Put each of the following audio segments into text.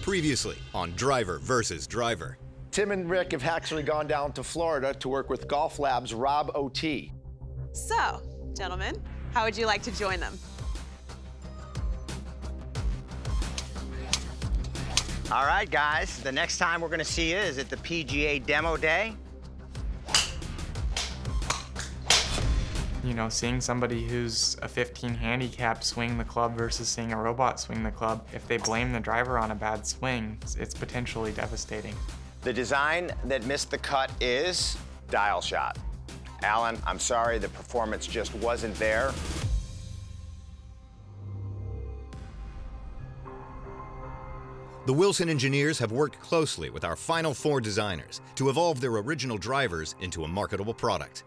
Previously on Driver versus Driver. Tim and Rick have actually gone down to Florida to work with Golf Lab's Rob O.T. So, gentlemen, how would you like to join them? All right, guys, the next time we're gonna see you is at the PGA Demo Day. You know, seeing somebody who's a 15 handicap swing the club versus seeing a robot swing the club, if they blame the driver on a bad swing, it's potentially devastating. The design that missed the cut is dial shot. Alan, I'm sorry, the performance just wasn't there. The Wilson engineers have worked closely with our final 4 designers to evolve their original drivers into a marketable product.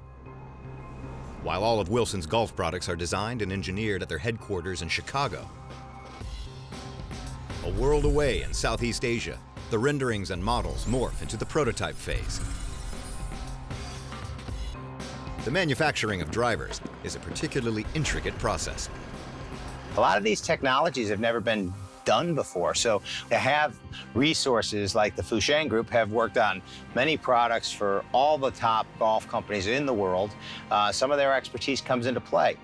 While all of Wilson's golf products are designed and engineered at their headquarters in Chicago, a world away in Southeast Asia, the renderings and models morph into the prototype phase. The manufacturing of drivers is a particularly intricate process. A lot of these technologies have never been done before, so to have resources like the Fouchang Group have worked on many products for all the top golf companies in the world, some of their expertise comes into play.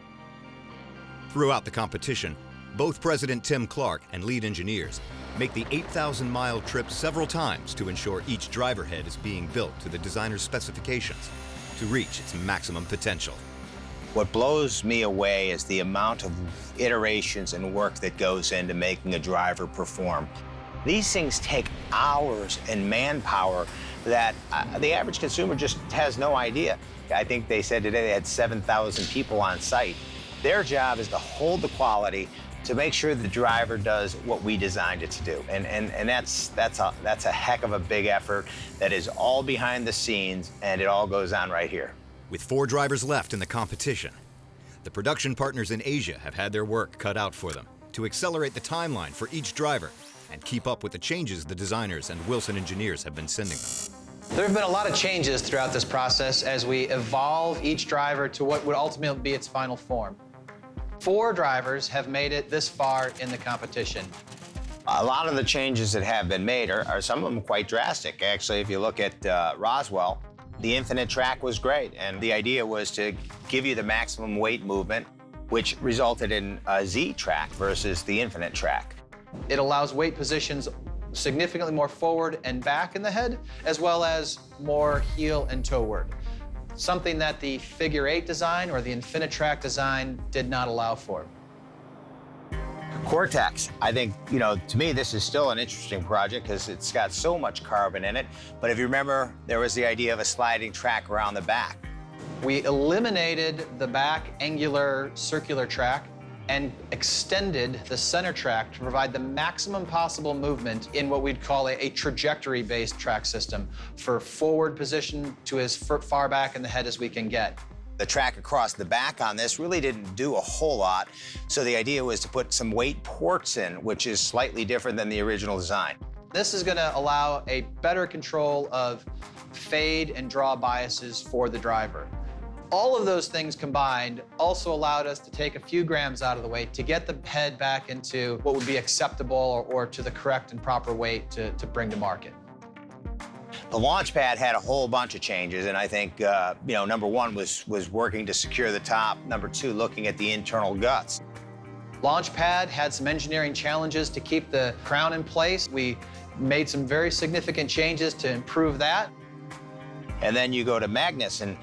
Throughout the competition, both President Tim Clark and lead engineers make the 8,000-mile trip several times to ensure each driver head is being built to the designer's specifications to reach its maximum potential. What blows me away is the amount of iterations and work that goes into making a driver perform. These things take hours and manpower that the average consumer just has no idea. I think they said today they had 7,000 people on site. Their job is to hold the quality to make sure the driver does what we designed it to do. And that's a heck of a big effort that is all behind the scenes, and it all goes on right here. With 4 drivers left in the competition, the production partners in Asia have had their work cut out for them to accelerate the timeline for each driver and keep up with the changes the designers and Wilson engineers have been sending them. There have been a lot of changes throughout this process as we evolve each driver to what would ultimately be its final form. 4 drivers have made it this far in the competition. A lot of the changes that have been made are some of them quite drastic. Actually, if you look at Roswell, the infinite track was great, and the idea was to give you the maximum weight movement, which resulted in a Z track versus the infinite track. It allows weight positions significantly more forward and back in the head, as well as more heel and toeward. Something that the figure 8 design or the infinite track design did not allow for. Cortex, I think, you know, to me, this is still an interesting project because it's got so much carbon in it. But if you remember, there was the idea of a sliding track around the back. We eliminated the back angular circular track and extended the center track to provide the maximum possible movement in what we'd call a trajectory-based track system for forward position to as far back in the head as we can get. The track across the back on this really didn't do a whole lot, so the idea was to put some weight ports in, which is slightly different than the original design. This is going to allow a better control of fade and draw biases for the driver. All of those things combined also allowed us to take a few grams out of the weight to get the head back into what would be acceptable or to the correct and proper weight to bring to market. The launch pad had a whole bunch of changes, and I think, you know, number 1 was working to secure the top. Number 2, looking at the internal guts. Launch pad had some engineering challenges to keep the crown in place. We made some very significant changes to improve that. And then you go to Magnus, and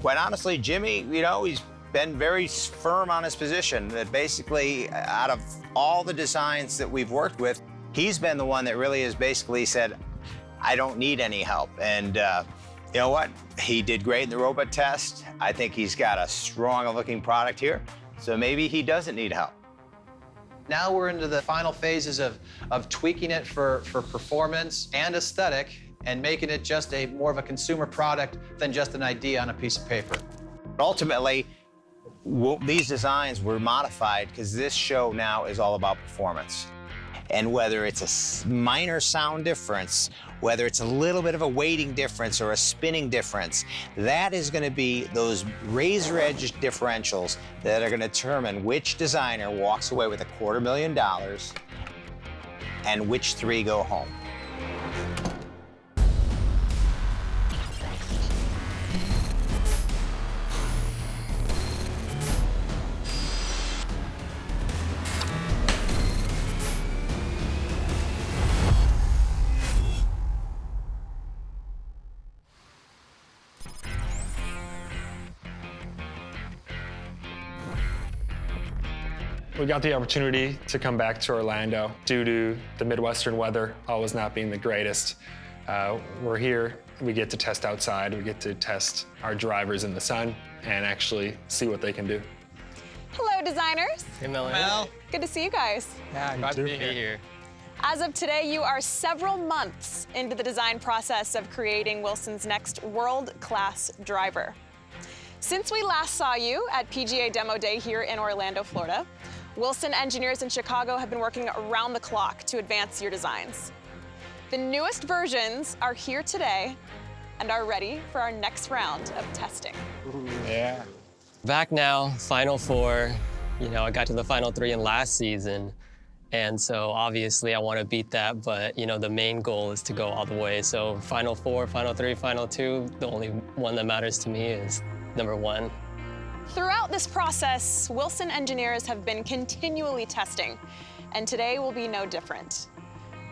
quite honestly, Jimmy, you know, he's been very firm on his position that basically, out of all the designs that we've worked with, he's been the one that really has basically said, I don't need any help. And you know what? He did great in the robot test. I think he's got a strong-looking product here, so maybe he doesn't need help. Now we're into the final phases of tweaking it for performance and aesthetic and making it just more of a consumer product than just an idea on a piece of paper. Ultimately, these designs were modified because this show now is all about performance. And whether it's a minor sound difference, whether it's a little bit of a weighting difference or a spinning difference, that is going to be those razor-edge differentials that are going to determine which designer walks away with $250,000 and which 3 go home. We got the opportunity to come back to Orlando due to the Midwestern weather always not being the greatest. We're here, we get to test outside, we get to test our drivers in the sun and actually see what they can do. Hello, designers. Hey, Melanie. Mel. Good to see you guys. Yeah, glad to be here. As of today, you are several months into the design process of creating Wilson's next world-class driver. Since we last saw you at PGA Demo Day here in Orlando, Florida, Wilson engineers in Chicago have been working around the clock to advance your designs. The newest versions are here today and are ready for our next round of testing. Yeah. Back now, Final Four. You know, I got to the Final 3 in last season. And so obviously I want to beat that, but you know, the main goal is to go all the way. So Final 4, Final 3, Final 2, the only one that matters to me is number 1. Throughout this process, Wilson engineers have been continually testing, and today will be no different.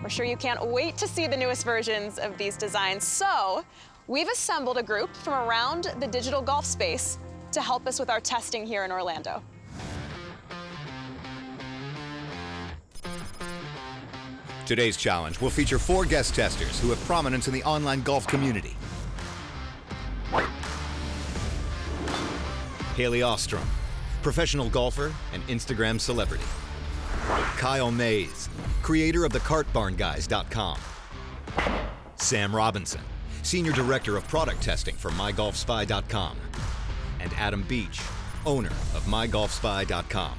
We're sure you can't wait to see the newest versions of these designs, so we've assembled a group from around the digital golf space to help us with our testing here in Orlando. Today's challenge will feature 4 guest testers who have prominence in the online golf community. Hailey Ostrom, professional golfer and Instagram celebrity. Kyle Mays, creator of the CartBarnGuys.com. Sam Robinson, senior director of product testing for MyGolfSpy.com. And Adam Beach, owner of MyGolfSpy.com.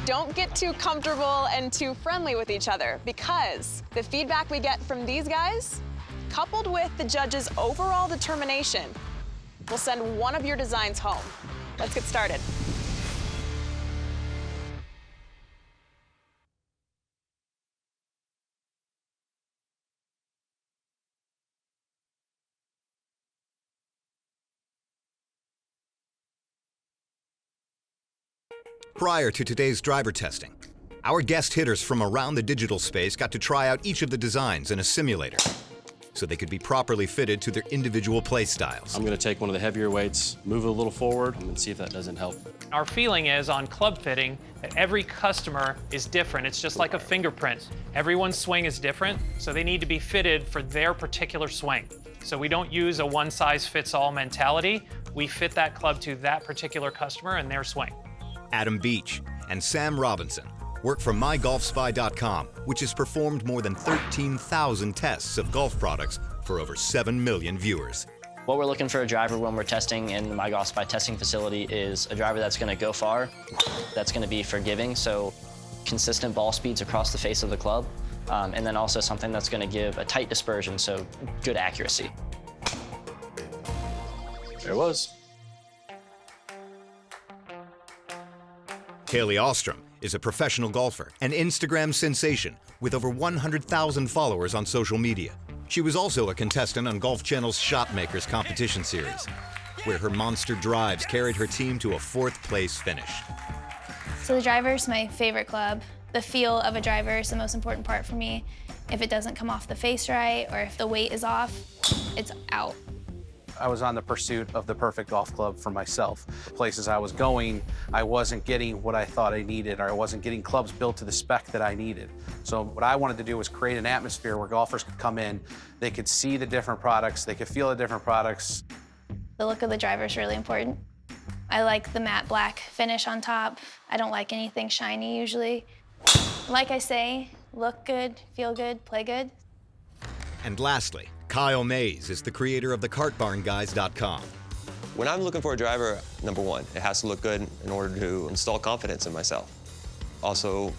Don't get too comfortable and too friendly with each other, because the feedback we get from these guys, coupled with the judges' overall determination, will send one of your designs home. Let's get started. Prior to today's driver testing, our guest hitters from around the digital space got to try out each of the designs in a simulator so they could be properly fitted to their individual play styles. I'm going to take one of the heavier weights, move it a little forward, and see if that doesn't help. Our feeling is on club fitting that every customer is different. It's just like a fingerprint. Everyone's swing is different, so they need to be fitted for their particular swing. So we don't use a one-size-fits-all mentality. We fit that club to that particular customer and their swing. Adam Beach and Sam Robinson work for MyGolfSpy.com, which has performed more than 13,000 tests of golf products for over 7 million viewers. What we're looking for a driver when we're testing in the MyGolfSpy testing facility is a driver that's going to go far, that's going to be forgiving, so consistent ball speeds across the face of the club, and then also something that's going to give a tight dispersion, so good accuracy. There it was. Hailey Ostrom is a professional golfer, an Instagram sensation with over 100,000 followers on social media. She was also a contestant on Golf Channel's Shotmakers competition series, where her monster drives carried her team to a 4th place finish. So the driver's my favorite club. The feel of a driver is the most important part for me. If it doesn't come off the face right, or if the weight is off, it's out. I was on the pursuit of the perfect golf club for myself. The places I was going, I wasn't getting what I thought I needed, or I wasn't getting clubs built to the spec that I needed. So what I wanted to do was create an atmosphere where golfers could come in, they could see the different products, they could feel the different products. The look of the driver is really important. I like the matte black finish on top. I don't like anything shiny usually. Like I say, look good, feel good, play good. And lastly, Kyle Mays is the creator of the CartBarnGuys.com. When I'm looking for a driver, number 1, it has to look good in order to install confidence in myself. Also,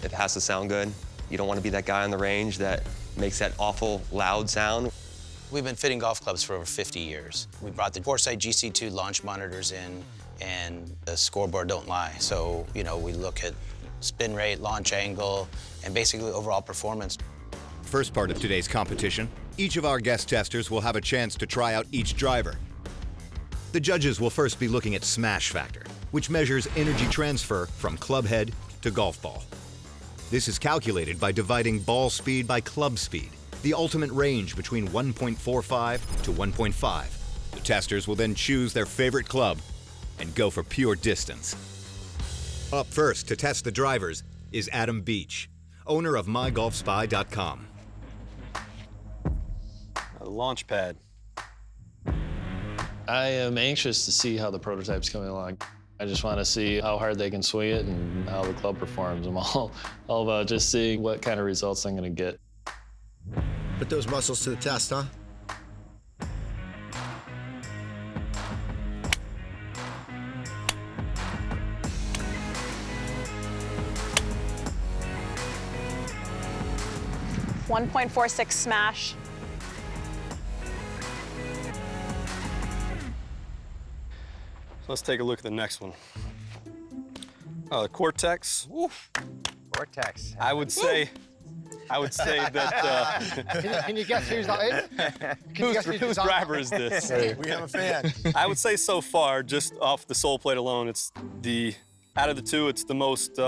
it has to sound good. You don't want to be that guy on the range that makes that awful loud sound. We've been fitting golf clubs for over 50 years. We brought the Foresight GC2 launch monitors in, and the scoreboard don't lie. So, you know, we look at spin rate, launch angle, and basically overall performance. First part of today's competition, each of our guest testers will have a chance to try out each driver. The judges will first be looking at smash factor, which measures energy transfer from club head to golf ball. This is calculated by dividing ball speed by club speed, the ultimate range between 1.45 to 1.5. The testers will then choose their favorite club and go for pure distance. Up first to test the drivers is Adam Beach, owner of mygolfspy.com. The launch pad. I am anxious to see how the prototype's coming along. I just want to see how hard they can swing it and how the club performs. I'm all about just seeing what kind of results I'm going to get. Put those muscles to the test, huh? .46 smash. Let's take a look at the next one. The Cortex. Cortex. I would say that. Can you guess whose that is? Whose driver is this? We have a fan. I would say so far, just off the sole plate alone, it's out of the two, it's the most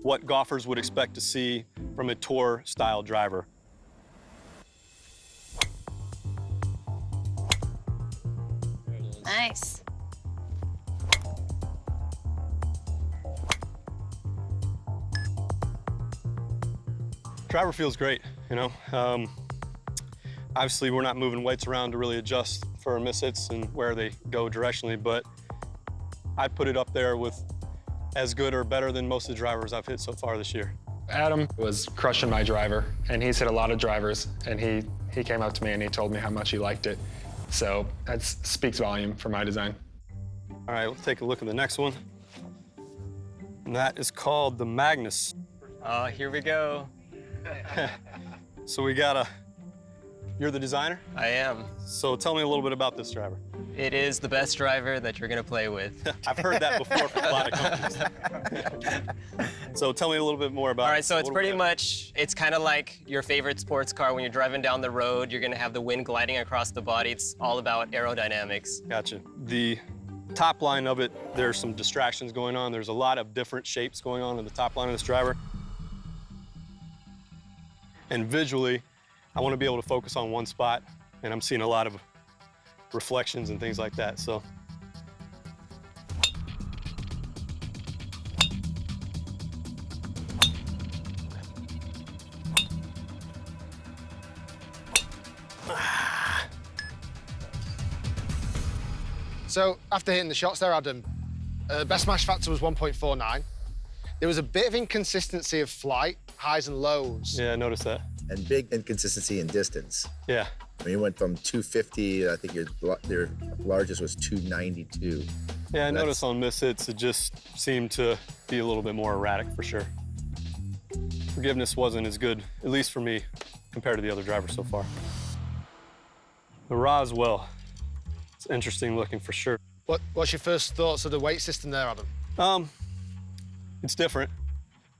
what golfers would expect to see from a tour-style driver. Nice. Driver feels great, you know. Obviously, we're not moving weights around to really adjust for our miss hits and where they go directionally, but I'd put it up there with as good or better than most of the drivers I've hit so far this year. Adam was crushing my driver, and he's hit a lot of drivers, and he came up to me and he told me how much he liked it. So that speaks volume for my design. All right, let's take a look at the next one. And that is called the Magnus. Oh, here we go. So you're the designer? I am. So tell me a little bit about this driver. It is the best driver that you're gonna play with. I've heard that before from a lot of companies. So tell me a little bit more about it. All right, so it's pretty much, it's kind of like your favorite sports car. When you're driving down the road, you're gonna have the wind gliding across the body. It's all about aerodynamics. Gotcha. The top line of it, there's some distractions going on. There's a lot of different shapes going on in the top line of this driver. And visually, I want to be able to focus on one spot, and I'm seeing a lot of reflections and things like that, so. So after hitting the shots there, Adam, best smash factor was 1.49. There was a bit of inconsistency of flight, highs and lows. Yeah, I noticed that. And big inconsistency in distance. Yeah. I mean, you went from 250, I think your largest was 292. Yeah, I noticed on miss hits, it just seemed to be a little bit more erratic for sure. Forgiveness wasn't as good, at least for me, compared to the other drivers so far. The Roswell, it's interesting looking for sure. What's your first thoughts of the weight system there, Adam? It's different.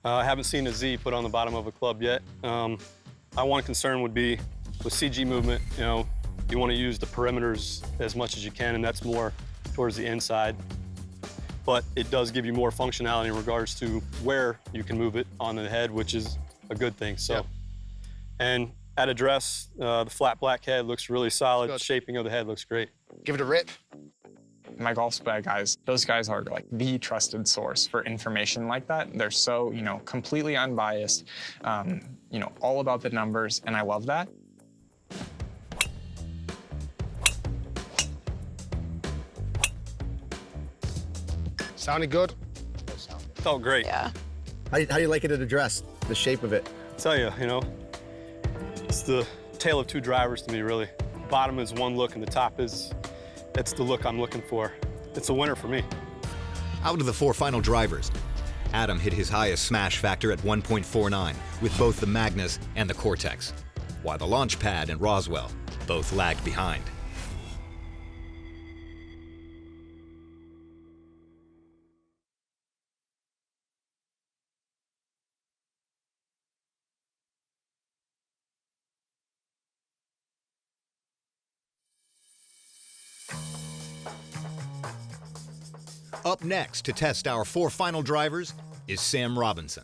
I haven't seen a Z put on the bottom of a club yet. My one concern would be with CG movement, you know, you want to use the perimeters as much as you can, and that's more towards the inside. But it does give you more functionality in regards to where you can move it on the head, which is a good thing. So, yep. And at address, the flat black head looks really solid. The shaping of the head looks great. Give it a rip. My Golf Spy guys, those guys are like the trusted source for information like that. They're so, completely unbiased, all about the numbers, and I love that. Sounded good? Felt great. Yeah. How do you like it at address, the shape of it? I tell you, it's the tale of two drivers to me, really. The bottom is one look, and the top that's the look I'm looking for. It's a winner for me. Out of the 4 final drivers, Adam hit his highest smash factor at 1.49 with both the Magnus and the Cortex, while the Launchpad and Roswell both lagged behind. Up next to test our 4 final drivers is Sam Robinson.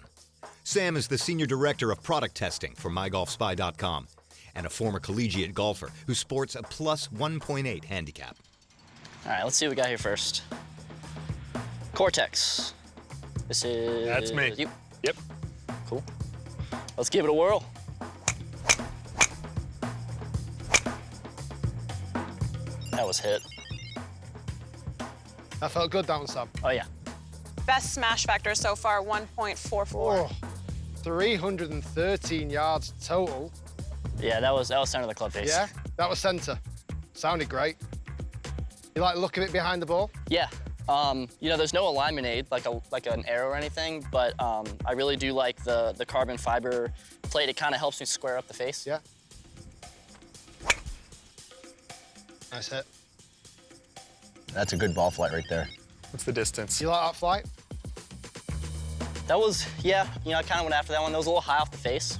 Sam is the Senior Director of Product Testing for MyGolfSpy.com and a former collegiate golfer who sports a plus 1.8 handicap. All right, let's see what we got here first. Cortex. This is... That's me. You. Yep. Cool. Let's give it a whirl. That was hit. That felt good, that one, Sam. Oh, yeah. Best smash factor so far, 1.44. Oh, 313 yards total. Yeah, that was center of the club face. Yeah, that was center. Sounded great. You like the look of it behind the ball? Yeah. You know, there's no alignment aid, like an arrow or anything, but I really do like the carbon fiber plate. It kind of helps me square up the face. Yeah. Nice hit. That's a good ball flight right there. What's the distance? You like that flight? That was, yeah, you know, I kind of went after that one. That was a little high off the face,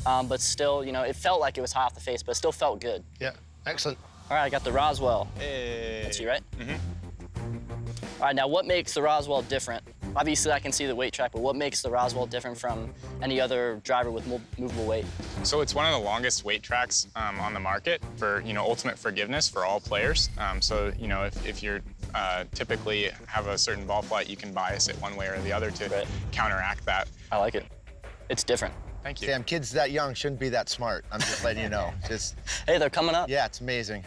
but still, you know, it felt like it was high off the face, but it still felt good. Yeah, excellent. All right, I got the Roswell. Hey. That's you, right? Mm-hmm. All right, now what makes the Roswell different? Obviously, I can see the weight track, but what makes the Roswell different from any other driver with movable weight? So it's one of the longest weight tracks on the market for, you know, ultimate forgiveness for all players. So, you know, if you're typically have a certain ball flight, you can bias it one way or the other to counteract that. I like it. It's different. Thank you. Sam, kids that young shouldn't be that smart. I'm just letting you know. Just Hey, they're coming up. Yeah, it's amazing.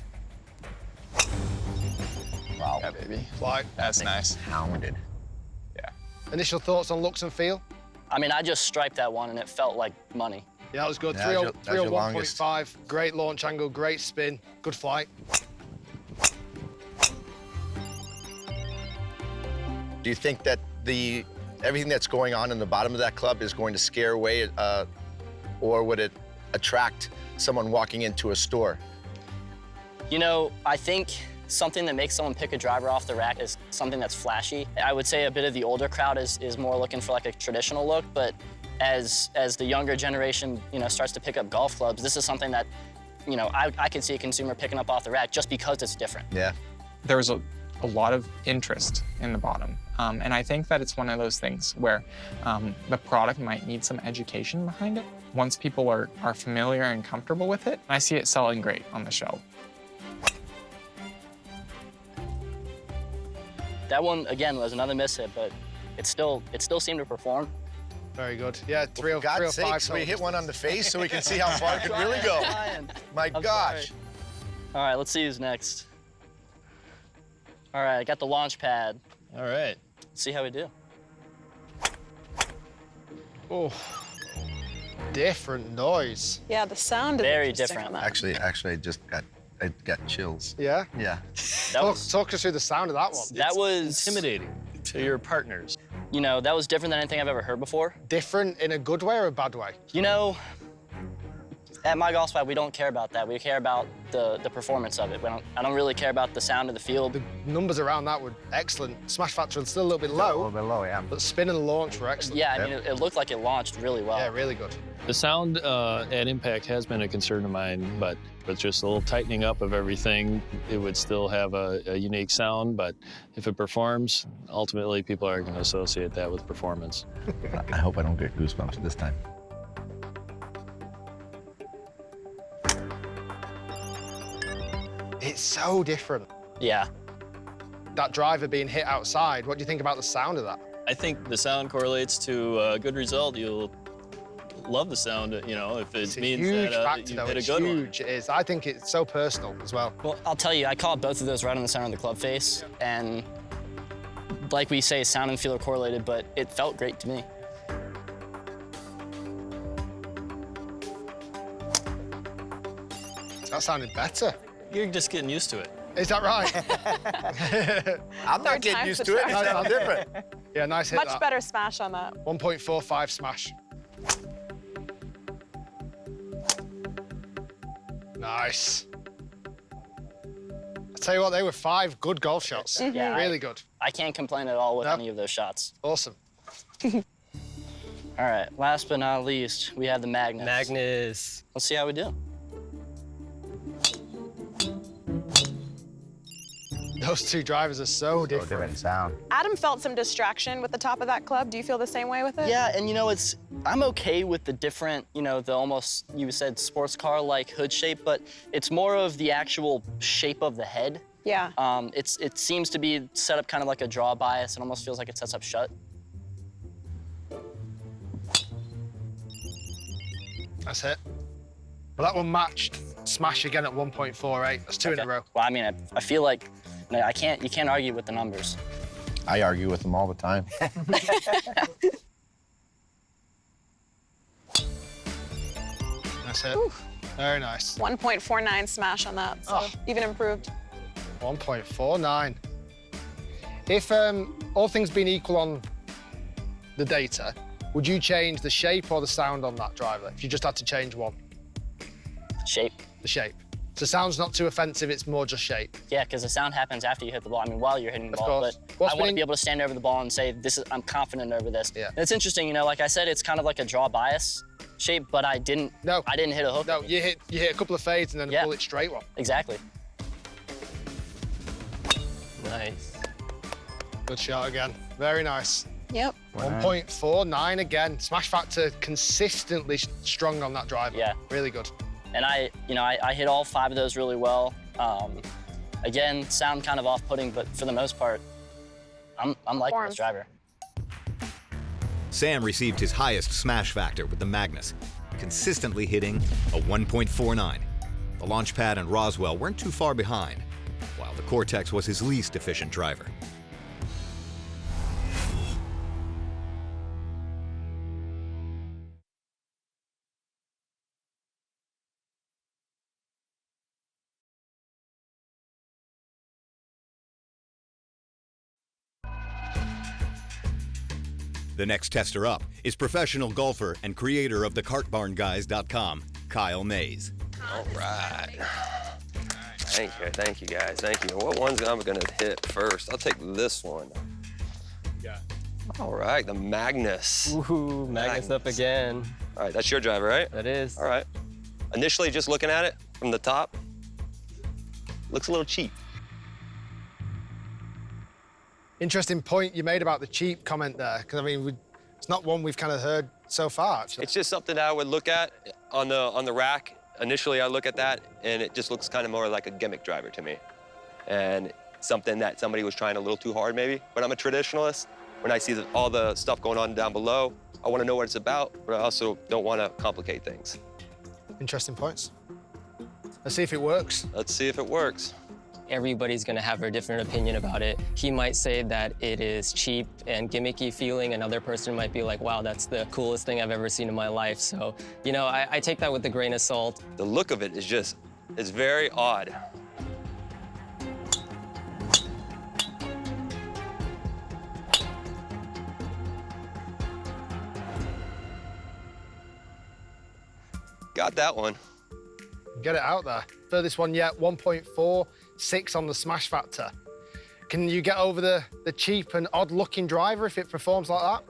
Wow. Yeah, baby. Flight. That's nice. Pounded. Yeah. Initial thoughts on looks and feel? I mean, I just striped that one, and it felt like money. Yeah, that was good. Yeah, that's your longest. 301.5, great launch angle, great spin, good flight. Do you think that everything that's going on in the bottom of that club is going to scare away, or would it attract someone walking into a store? You know, I think something that makes someone pick a driver off the rack is something that's flashy. I would say a bit of the older crowd is more looking for like a traditional look, but as the younger generation, you know, starts to pick up golf clubs, this is something that, you know, I could see a consumer picking up off the rack just because it's different. Yeah. There was a lot of interest in the bottom. And I think that it's one of those things where the product might need some education behind it. Once people are familiar and comfortable with it, I see it selling great on the shelf. That one, again, was another mishit, but it still seemed to perform. Very good. Yeah, For God's sakes, we hit one on the face so we can see how far it could really go. My gosh. Sorry. All right, let's see who's next. All right, I got the launch pad. All right. Let's see how we do. Oh, different noise. Yeah, the sound is Very interesting different. on that. Actually, I got chills. Yeah? Yeah. Talk us through the sound of that one. That was Intimidating to your partners. You know, that was different than anything I've ever heard before. Different in a good way or a bad way? You know, at My Golf Spy, we don't care about that. We care about the performance of it. I don't really care about the sound of the field. The numbers around that were excellent. Smash factor was still a little bit low. A little bit low, yeah. But spin and launch were excellent. Yeah, I mean, it looked like it launched really well. Yeah, really good. The sound at impact has been a concern of mine, but with just a little tightening up of everything, it would still have a unique sound, but if it performs, ultimately people are going to associate that with performance. I hope I don't get goosebumps this time. It's so different. Yeah. That driver being hit outside, what do you think about the sound of that? I think the sound correlates to a good result. You'll love the sound, you know, if it It's a means huge that factor, you though. hit a It's good one. huge. It is. I think it's so personal as well. Well, I'll tell you, I caught both of those right on the center of the club face, and like we say, sound and feel are correlated, but it felt great to me. That sounded better. You're just getting used to it. Is that right? I'm not getting used to it. It sounds different. Yeah, nice hit. Much better smash on that. 1.45 smash. Nice. I tell you what, they were 5 good golf shots. Yeah, Really good. I can't complain at all with any of those shots. Awesome. All right, last but not least, we have the Magnus. Magnus. Let's see how we do. Those two drivers are so different. sound. Adam felt some distraction with the top of that club. Do you feel the same way with it? Yeah, and you know, I'm okay with the different, you know, the almost, you said sports car-like hood shape, but it's more of the actual shape of the head. Yeah. It seems to be set up kind of like a draw bias. It almost feels like it sets up shut. That's it. Well, that one matched smash again at 1.48. That's two in a row. Well, I mean, I feel like you can't argue with the numbers. I argue with them all the time. That's it. Very nice. 1.49 smash on that, so even improved. 1.49. If all things being equal on the data, would you change the shape or the sound on that driver if you just had to change one? Shape. The shape. So sound's not too offensive, it's more just shape. Yeah, because the sound happens after you hit the ball. I mean, while you're hitting the ball, course. but I want to be able to stand over the ball and say, I'm confident over this. Yeah. And it's interesting, you know, like I said, it's kind of like a draw bias shape, but I didn't hit a hook. No, you hit a couple of fades and then a bullet straight one. Exactly. Nice. Good shot again. Very nice. Yep. 1.49 again. Smash factor consistently strong on that driver. Yeah. Really good. And I hit all 5 of those really well. Again, sound kind of off-putting, but for the most part, I'm liking this driver. Sam received his highest smash factor with the Magnus, consistently hitting a 1.49. The Launchpad and Roswell weren't too far behind, while the Cortex was his least efficient driver. The next tester up is professional golfer and creator of thecartbarnguys.com, Kyle Mays. All right. Thank you guys, thank you. What one's I'm gonna hit first? I'll take this one. Yeah. All right, the Magnus. Woohoo, Magnus up again. All right, that's your driver, right? That is. All right. Initially, just looking at it from the top, looks a little cheap. Interesting point you made about the cheap comment there, because I mean, it's not one we've kind of heard so far. Actually. It's just something that I would look at on the rack. Initially, I look at that, and it just looks kind of more like a gimmick driver to me, and something that somebody was trying a little too hard, maybe. But I'm a traditionalist. When I see all the stuff going on down below, I want to know what it's about, but I also don't want to complicate things. Interesting points. Let's see if it works. Let's see if it works. Everybody's gonna have a different opinion about it. He might say that it is cheap and gimmicky feeling. Another person might be like, wow, that's the coolest thing I've ever seen in my life. So, you know, I take that with a grain of salt. The look of it is just, it's very odd. Got that one. Get it out there. Furthest one yet, 1.46 on the smash factor. Can you get over the cheap and odd-looking driver if it performs like that?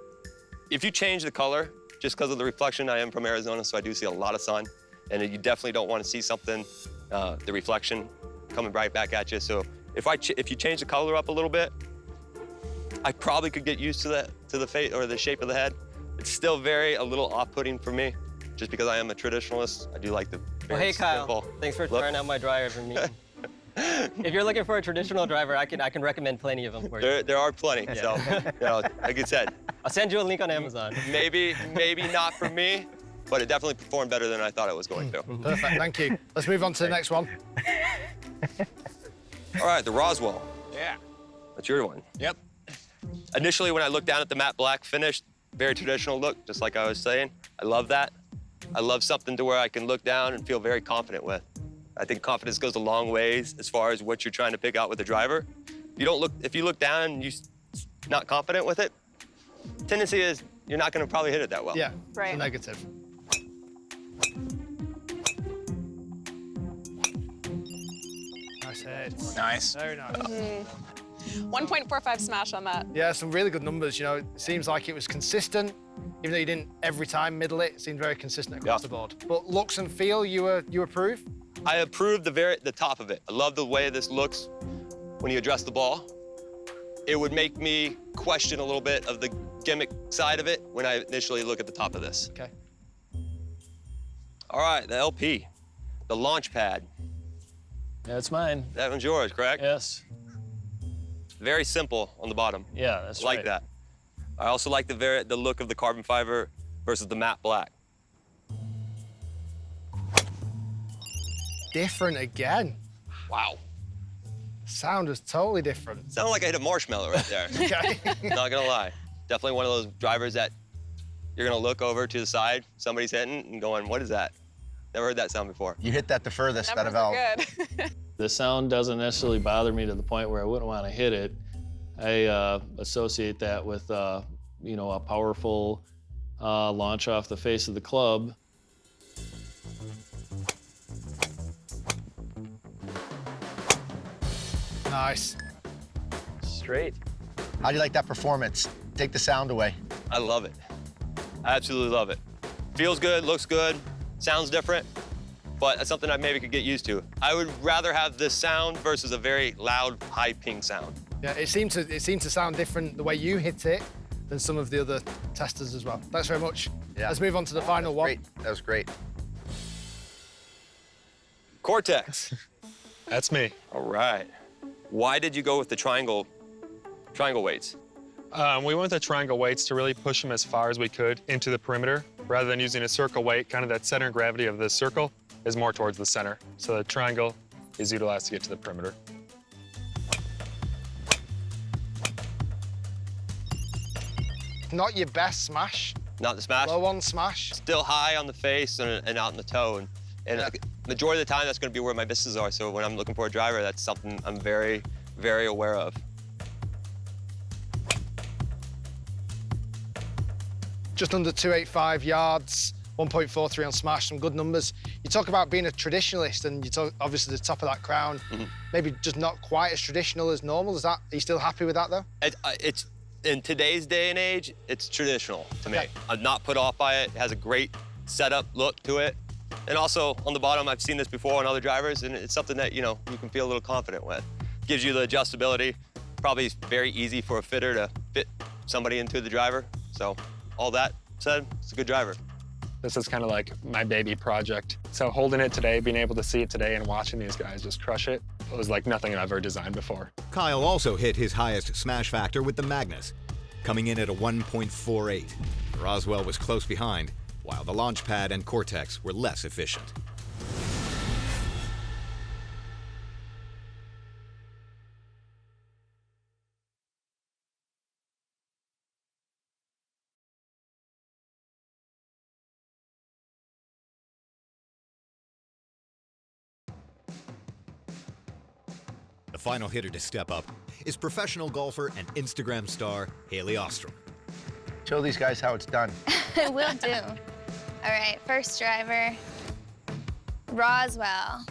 If you change the color, just because of the reflection, I am from Arizona, so I do see a lot of sun, and you definitely don't want to see something, the reflection coming right back at you. So if you change the color up a little bit, I probably could get used to the face or the shape of the head. It's still a little off-putting for me, just because I am a traditionalist. I do like the Well, hey, Kyle. simple Thanks for look. trying out my driver for me. If you're looking for a traditional driver, I can recommend plenty of them for you. There are plenty. So, you know, like I said, I'll send you a link on Amazon. maybe not for me, but it definitely performed better than I thought it was going to. Perfect, thank you. Let's move on to the next one. All right, the Roswell. Yeah. That's your one. Yep. Initially, when I looked down at the matte black finish, very traditional look, just like I was saying. I love that. I love something to where I can look down and feel very confident with. I think confidence goes a long ways as far as what you're trying to pick out with the driver. If you look down and you're not confident with it, tendency is you're not going to probably hit it that well. Yeah, right. It's a negative. Nice hit. Nice. Very nice. 1.45 smash on that. Yeah, some really good numbers. You know, it seems like it was consistent, even though you didn't every time middle it. It seemed very consistent across the board. But looks and feel, you approve? I approve the top of it. I love the way this looks when you address the ball. It would make me question a little bit of the gimmick side of it when I initially look at the top of this. Okay. All right, the LP, the launch pad. That's mine. That one's yours, correct? Yes. Very simple on the bottom. Yeah, that's like right. that. I also like the look of the carbon fiber versus the matte black. Different again. Wow. Sound is totally different. Sounded like I hit a marshmallow right there. Okay. Not gonna lie. Definitely one of those drivers that you're gonna look over to the side, somebody's hitting and going, what is that? Never heard that sound before. You hit that the furthest out of all. Good. The sound doesn't necessarily bother me to the point where I wouldn't want to hit it. I associate that with, you know, a powerful launch off the face of the club. Nice. Straight. How do you like that performance? Take the sound away. I love it. I absolutely love it. Feels good, looks good, sounds different, but that's something I maybe could get used to. I would rather have this sound versus a very loud, high ping sound. Yeah, it seemed to sound different the way you hit it than some of the other testers as well. Thanks very much. Yeah. Let's move on to the final one. Great. That was great. Cortex. That's me. All right. Why did you go with the triangle weights? We went with the triangle weights to really push them as far as we could into the perimeter, rather than using a circle weight. Kind of that center of gravity of the circle is more towards the center. So the triangle is utilized to get to the perimeter. Not your best smash. Not the smash? Low on smash. Still high on the face and out in the toe. And majority of the time, that's going to be where my misses are. So when I'm looking for a driver, that's something I'm very, very aware of. Just under 285 yards, 1.43 on smash, some good numbers. You talk about being a traditionalist, and you talk obviously the top of that crown, maybe just not quite as traditional as normal. Are you still happy with that though? It's in today's day and age, it's traditional to me. I'm not put off by it. It has a great setup look to it. And also on the bottom, I've seen this before on other drivers, and it's something that, you know, you can feel a little confident with. Gives you the adjustability. Probably very easy for a fitter to fit somebody into the driver. So all that said, it's a good driver. This is kind of like my baby project. So holding it today, being able to see it today and watching these guys just crush it, it was like nothing I've ever designed before. Kyle also hit his highest smash factor with the Magnus, coming in at a 1.48. Roswell was close behind, while the Launchpad and Cortex were less efficient. The final hitter to step up is professional golfer and Instagram star Hailey Ostrom. Show these guys how it's done. Will do. All right, first driver, Roswell.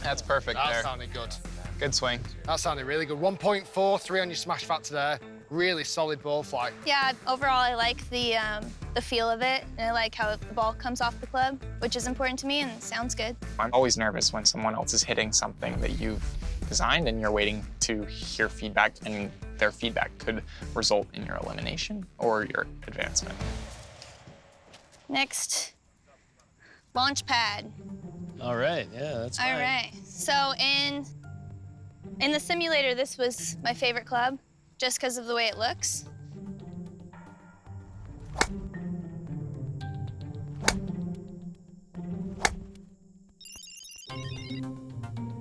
That's perfect there. That sounded good. Good swing. That sounded really good. 1.43 on your smash factor there. Really solid ball flight. Yeah, overall I like the feel of it, and I like how the ball comes off the club, which is important to me, and it sounds good. I'm always nervous when someone else is hitting something that you've designed and you're waiting to hear feedback, and their feedback could result in your elimination or your advancement. Next, launch pad. All right, yeah, that's fine. All right, so in the simulator, this was my favorite club, just because of the way it looks.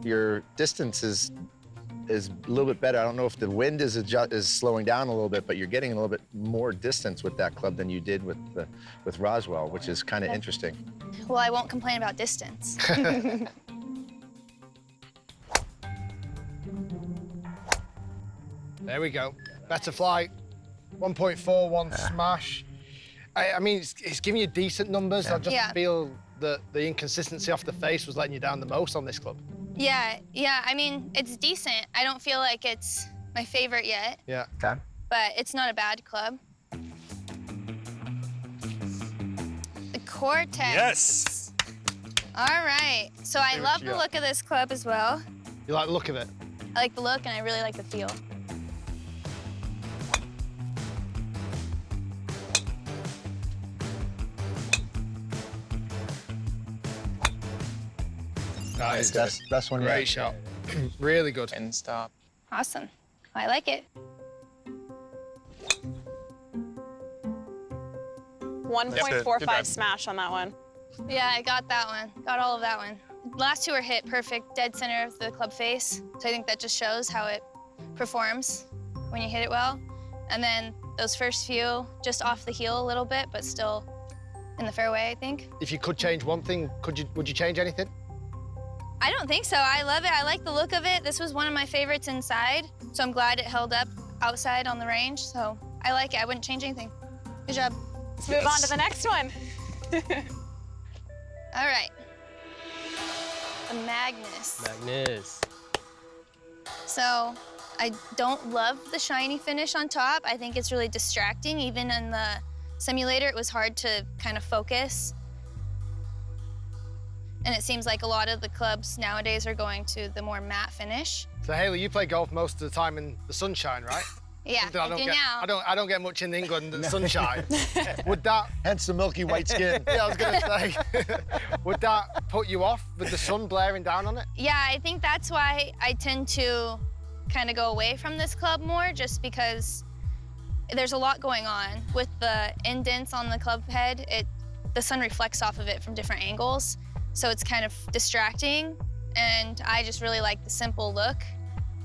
Your distance is a little bit better. I don't know if the wind is slowing down a little bit, but you're getting a little bit more distance with that club than you did with Roswell, which is kind of interesting. Well, I won't complain about distance. There we go. Better flight. 1.41 smash. I mean, it's giving you decent numbers. I just feel that the inconsistency off the face was letting you down the most on this club. Yeah, I mean, it's decent. I don't feel like it's my favorite yet, Yeah. Okay. but it's not a bad club. The Cortex. Yes. All right. So I See what love you the got. look of this club as well. You like the look of it? I like the look and I really like the feel. Nice. Best one Great yet. shot. Really good. And stop. Awesome. I like it. 1.45 job. smash on that one. Yeah, I got that one. Got all of that one. Last two were hit perfect, dead center of the club face. So I think that just shows how it performs when you hit it well. And then those first few, just off the heel a little bit, but still in the fairway, I think. If you could change one thing, would you change anything? I don't think so. I love it. I like the look of it. This was one of my favorites inside, so I'm glad it held up outside on the range. So I like it. I wouldn't change anything. Good job. Let's move on to the next one. All right. The Magnus. Magnus. So I don't love the shiny finish on top. I think it's really distracting. Even in the simulator, it was hard to kind of focus. And it seems like a lot of the clubs nowadays are going to the more matte finish. So Hailey, you play golf most of the time in the sunshine, right? Yeah, Something I do now. I don't get much in England in the sunshine. Would that? Hence the milky white skin. Yeah, I was gonna say. Would that put you off with the sun blaring down on it? Yeah, I think that's why I tend to kind of go away from this club more, just because there's a lot going on. With the indents on the club head, the sun reflects off of it from different angles, so it's kind of distracting, and I just really like the simple look.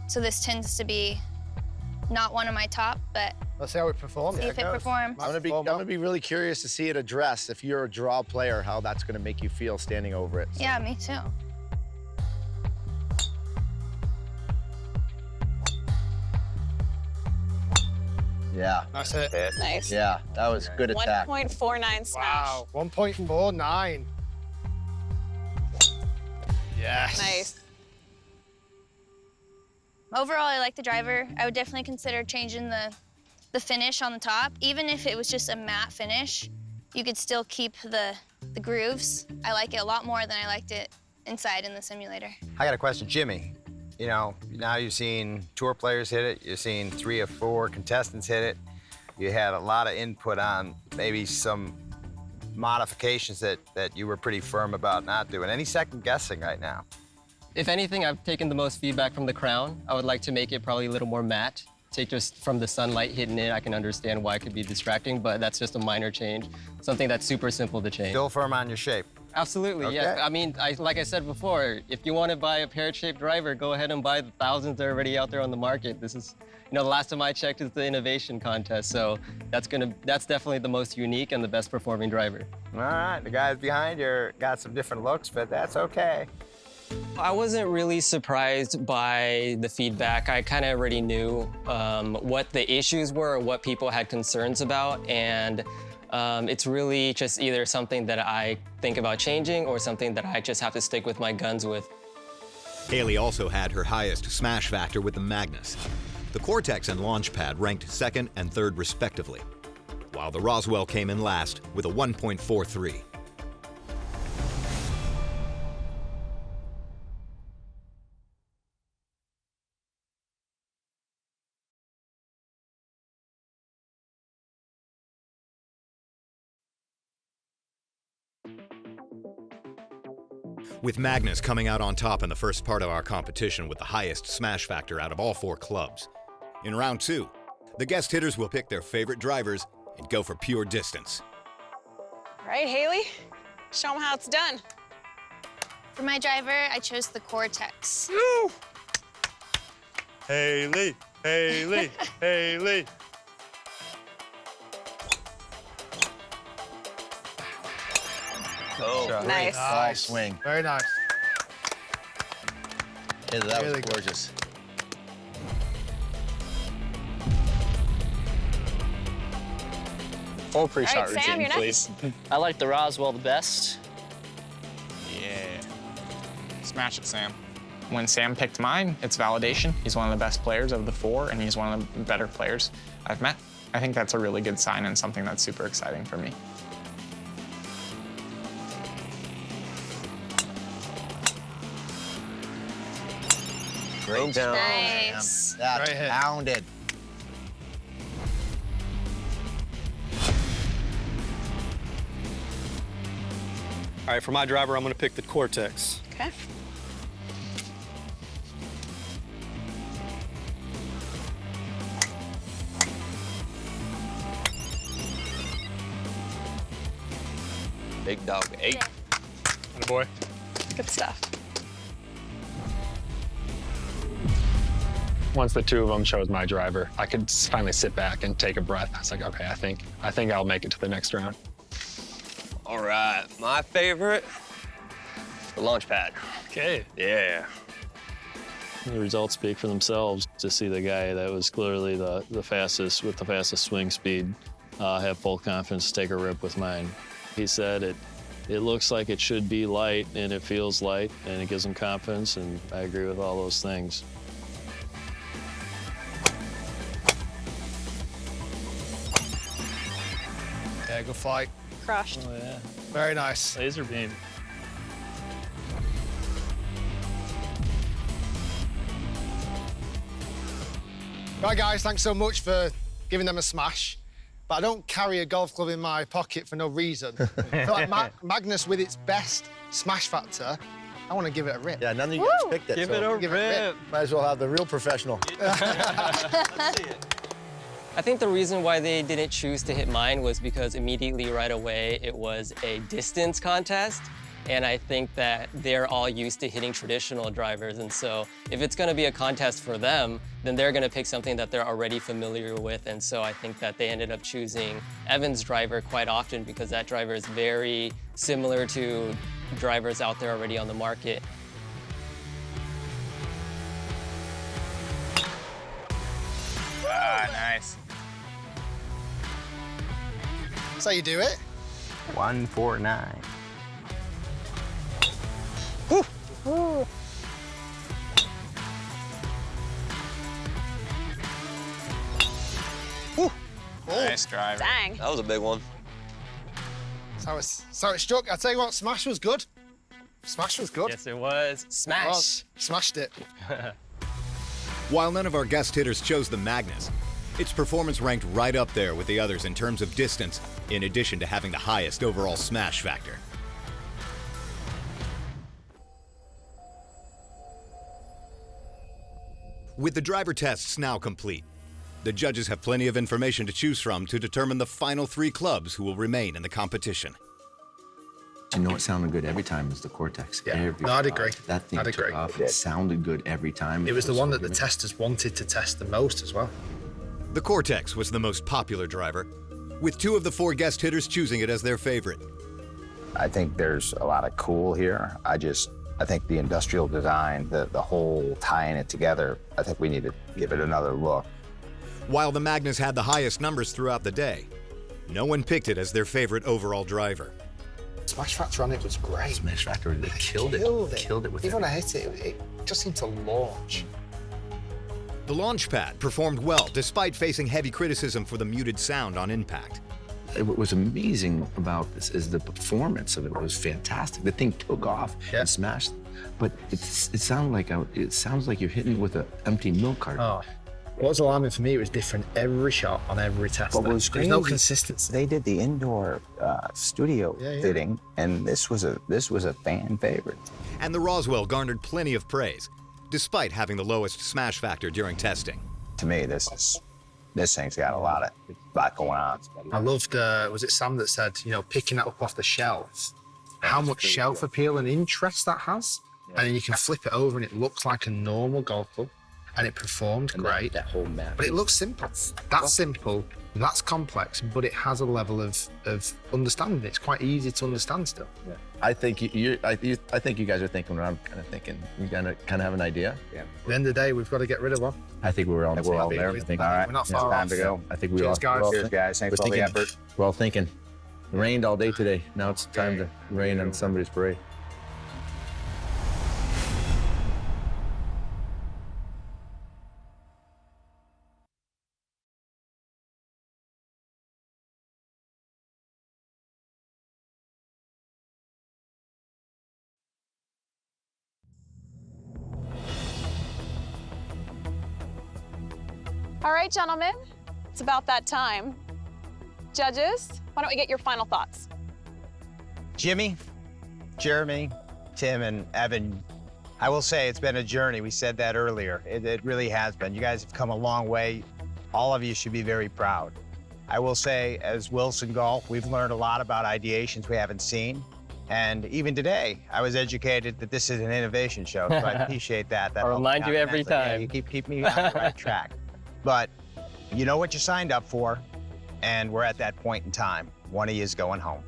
So this tends to be not one of my top, but Let's see how it performs. see if it performs. I'm gonna be really curious to see it addressed. If you're a draw player, how that's gonna make you feel standing over it. Yeah, me too. Yeah. That's it. Nice. Yeah, that was good attack. 1.49 smash. Wow, 1.49. Yes. Nice. Overall, I like the driver. I would definitely consider changing the finish on the top. Even if it was just a matte finish, you could still keep the grooves. I like it a lot more than I liked it inside in the simulator. I got a question, Jimmy. You know, now you've seen tour players hit it, you've seen 3 or 4 contestants hit it. You had a lot of input on maybe some modifications that you were pretty firm about not doing. Any second guessing right now? If anything, I've taken the most feedback from the crown. I would like to make it probably a little more matte. Take just from the sunlight hitting it, I can understand why it could be distracting, but that's just a minor change. Something that's super simple to change. Still firm on your shape? Absolutely, yeah. Okay. I mean, like I said before, if you want to buy a pear-shaped driver, go ahead and buy the thousands that are already out there on the market. This is, you know, the last time I checked is the innovation contest, so that's definitely the most unique and the best performing driver. All right, the guys behind you got some different looks, but that's okay. I wasn't really surprised by the feedback. I kind of already knew what the issues were or what people had concerns about, and it's really just either something that I think about changing or something that I just have to stick with my guns with. Hailey also had her highest smash factor with the Magnus. The Cortex and Launchpad ranked 2nd and 3rd respectively, while the Roswell came in last with a 1.43. With Magnus coming out on top in the first part of our competition with the highest smash factor out of all 4 clubs. In round 2, the guest hitters will pick their favorite drivers and go for pure distance. All right, Hailey, show them how it's done. For my driver, I chose the Cortex. Hailey, Hailey, Hailey. Oh, Nice. Ball swing. Very nice. Yeah, that Really was good. gorgeous. Full pre-shot All right, Sam, routine, you're please. I like the Roswell the best. Yeah. Smash it, Sam. When Sam picked mine, it's validation. He's one of the best players of the 4, and he's one of the better players I've met. I think that's a really good sign and something that's super exciting for me. Great down. Nice. That's pounded. All right, for my driver, I'm gonna pick the Cortex. Okay. Big dog, 8. Atta boy. Good stuff. Once the two of them chose my driver, I could finally sit back and take a breath. I was like, okay, I think I'll make it to the next round. All right, my favorite, the launch pad. Okay. Yeah. The results speak for themselves. To see the guy that was clearly the fastest, with the fastest swing speed, have full confidence to take a rip with mine. He said it looks like it should be light, and it feels light, and it gives him confidence, and I agree with all those things. Yeah, good fight. Crushed. Oh, yeah. Very nice. Laser beam. Right, guys, thanks so much for giving them a smash. But I don't carry a golf club in my pocket for no reason. I feel like Magnus, with its best smash factor, I want to give it a rip. Yeah, none of you guys picked it. Give so it a give it a rip. Might as well have the real professional. I think the reason why they didn't choose to hit mine was because immediately right away it was a distance contest. And I think that they're all used to hitting traditional drivers. And so if it's gonna be a contest for them, then they're gonna pick something that they're already familiar with. And so I think that they ended up choosing Evan's driver quite often because that driver is very similar to drivers out there already on the market. Ah, nice. That's how you do it. 149. Ooh. Nice driver. Dang. That was a big one. So it struck. I tell you what, smash was good. Smash was good. Yes, it was. Smash. Smashed it. While none of our guest hitters chose the Magnus, its performance ranked right up there with the others in terms of distance, in addition to having the highest overall smash factor. With the driver tests now complete, the judges have plenty of information to choose from to determine the final 3 clubs who will remain in the competition. You know what sounded good every time is the Cortex. Yeah, Every no, I'd shot. agree. That thing I'd took agree. off. It sounded good every time. It was the feels one so that the good. testers wanted to test the most as well. The Cortex was the most popular driver, with 2 of the 4 guest hitters choosing it as their favorite. I think there's a lot of cool here. I think the industrial design, the whole tying it together, I think we need to give it another look. While the Magnus had the highest numbers throughout the day, no one picked it as their favorite overall driver. Smash factor on it was great. Smash factor, they killed it. Killed it with Even when I everything. hit it, it just seemed to launch. The launch pad performed well despite facing heavy criticism for the muted sound on impact. What was amazing about this is the performance of it was fantastic. The thing took off and smashed, but it sounds like you're hitting it with an empty milk carton. Oh. What was alarming for me, it was different every shot on every test. What was There's no crazy, consistency. They did the indoor studio fitting, and this was a fan favorite. And the Roswell garnered plenty of praise, despite having the lowest smash factor during testing. To me, this thing's got a lot going on. I loved, was it Sam that said, picking that up off the shelf, how much shelf appeal and interest that has? Yeah. And then you can flip it over and it looks like a normal golf club. And it performed great. That whole map. But it looks simple. That's simple, that's complex, but it has a level of understanding. It's quite easy to understand still. Yeah. I think I think you guys are thinking what I'm kind of thinking. You kind of have an idea. Yeah. At the end of the day, we've got to get rid of one. I think we're all there. I think all right. We're not far time off. to go. I think we Cheers, all. guys. Cheers, guys. Thanks for all the effort. We're all thinking. It rained all day today. Now it's time to rain on somebody's parade. All right, gentlemen, it's about that time. Judges, why don't we get your final thoughts? Jimmy, Jeremy, Tim, and Evan, I will say it's been a journey. We said that earlier. It really has been. You guys have come a long way. All of you should be very proud. I will say, as Wilson Golf, we've learned a lot about ideations we haven't seen. And even today, I was educated that this is an innovation show, so I appreciate that. I'll remind you every time. Yeah, you keep me on the right track. But you know what you signed up for, and we're at that point in time. One of you is going home.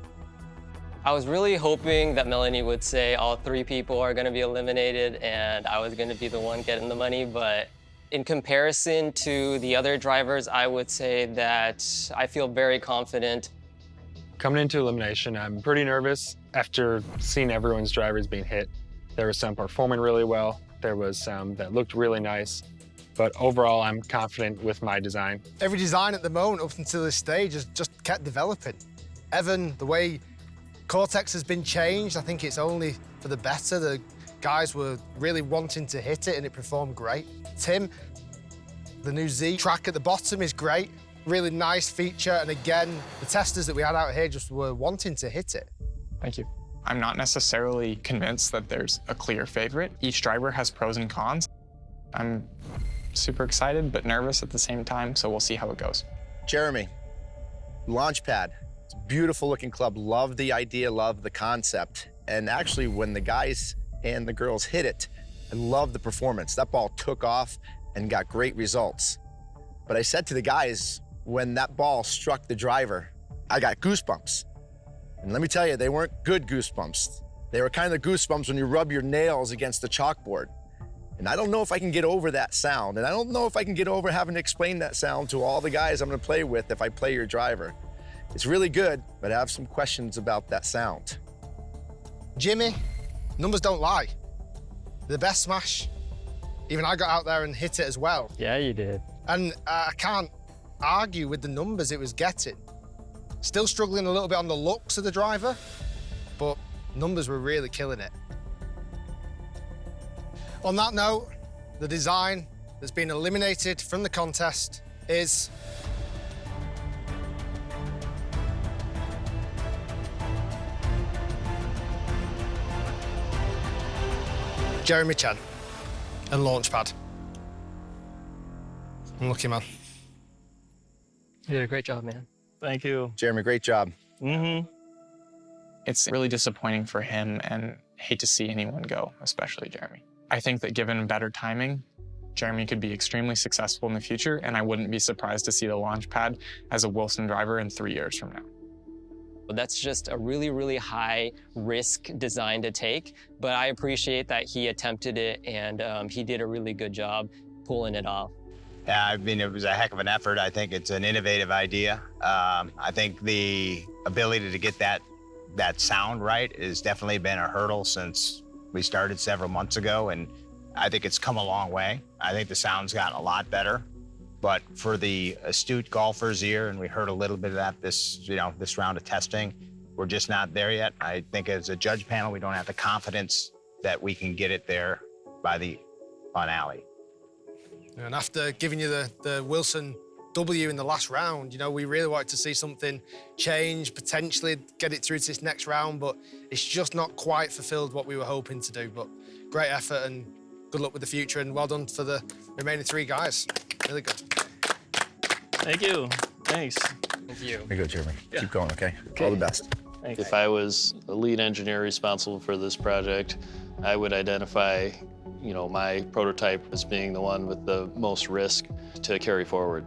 I was really hoping that Melanie would say all 3 people are gonna be eliminated and I was gonna be the one getting the money, but in comparison to the other drivers, I would say that I feel very confident. Coming into elimination, I'm pretty nervous after seeing everyone's drivers being hit. There were some performing really well. There was some that looked really nice. But overall, I'm confident with my design. Every design at the moment up until this stage has just kept developing. Evan, the way Cortex has been changed, I think it's only for the better. The guys were really wanting to hit it and it performed great. Tim, the new Z track at the bottom is great. Really nice feature, and again, the testers that we had out here just were wanting to hit it. Thank you. I'm not necessarily convinced that there's a clear favorite. Each driver has pros and cons. I'm super excited, but nervous at the same time, so we'll see how it goes. Jeremy, Launchpad. It's a beautiful looking club. Love the idea, love the concept. And actually, when the guys and the girls hit it, I love the performance. That ball took off and got great results. But I said to the guys, when that ball struck the driver, I got goosebumps. And let me tell you, they weren't good goosebumps. They were kind of the goosebumps when you rub your nails against the chalkboard. And I don't know if I can get over that sound. And I don't know if I can get over having to explain that sound to all the guys I'm gonna play with if I play your driver. It's really good, but I have some questions about that sound. Jimmy, numbers don't lie. The best smash. Even I got out there and hit it as well. Yeah, you did. And I can't argue with the numbers it was getting. Still struggling a little bit on the looks of the driver, but numbers were really killing it. On that note, the design that's been eliminated from the contest is Jeremy Chan and Launchpad. Unlucky man. You did a great job, man. Thank you. Jeremy, great job. It's really disappointing for him and hate to see anyone go, especially Jeremy. I think that given better timing, Jeremy could be extremely successful in the future, and I wouldn't be surprised to see the Launchpad as a Wilson driver in 3 years from now. That's just a really, really high risk design to take, but I appreciate that he attempted it and he did a really good job pulling it off. Yeah, I mean, it was a heck of an effort. I think it's an innovative idea. I think the ability to get that sound right has definitely been a hurdle since we started several months ago, and I think it's come a long way. I think the sound's gotten a lot better. But for the astute golfer's ear, and we heard a little bit of that this round of testing, we're just not there yet. I think as a judge panel, we don't have the confidence that we can get it there by the finale. And after giving you the Wilson W in the last round, you know, we really wanted to see something change, potentially get it through to this next round, but it's just not quite fulfilled what we were hoping to do. But great effort and good luck with the future, and well done for the remaining 3 guys. Really good. Thank you. Thanks. Thank you. Very good, Jeremy. Keep going, okay? All the best. Thanks. If I was the lead engineer responsible for this project, I would identify, my prototype as being the one with the most risk to carry forward.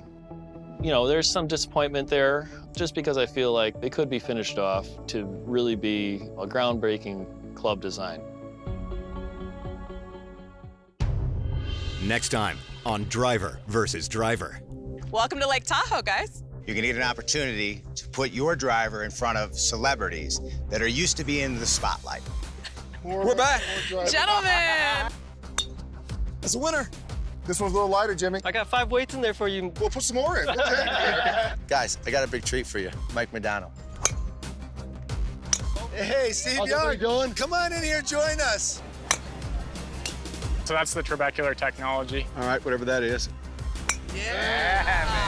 There's some disappointment there, just because I feel like it could be finished off to really be a groundbreaking club design. Next time on Driver versus Driver. Welcome to Lake Tahoe, guys. You're gonna get an opportunity to put your driver in front of celebrities that are used to being in the spotlight. We're back. Gentlemen. That's a winner. This one's a little lighter, Jimmy. I got 5 weights in there for you. We'll put some more in. Guys, I got a big treat for you. Mike Modano. Hey, Steve Young. Come on in here, join us. So that's the trabecular technology. All right, whatever that is. Yeah,